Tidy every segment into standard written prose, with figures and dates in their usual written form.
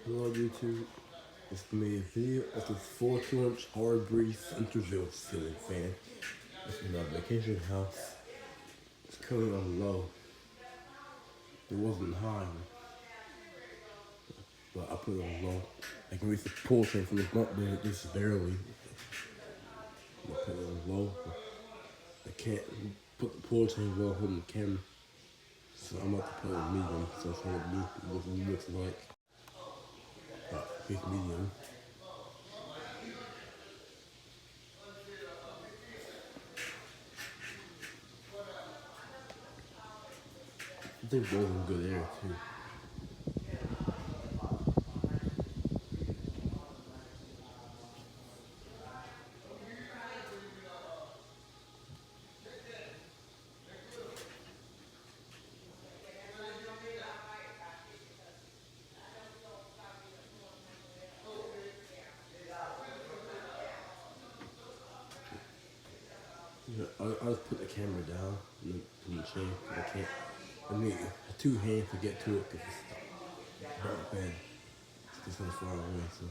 Hello YouTube, it's me, a video of this 4-inch hard breeze Centreville ceiling fan. It's in our vacation house. It's coming on low. It wasn't high, but I put it on low. I can reach the pull chain from the bump there just barely. I put it on low. I can't put the pull chain while holding the camera. So I'm about to put it on medium, so it's gonna be what it looks like. It's medium. I think both in good air too. Yeah, I just put the camera down and then chain. I can't. I need two hands to get to it because it's dark bed. It's just so far away, so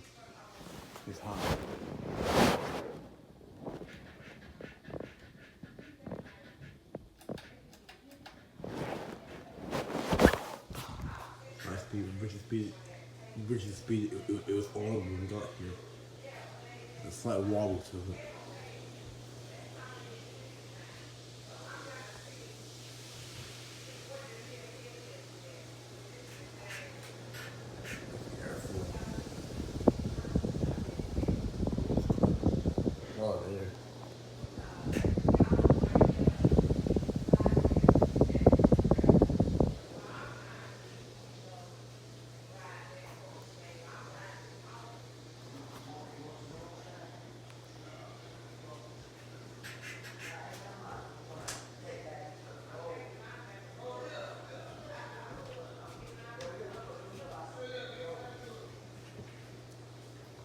it's hot. High speed, bridge speed. It was on when we got here. A slight wobble to it. Oh, there.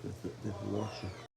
This is washing.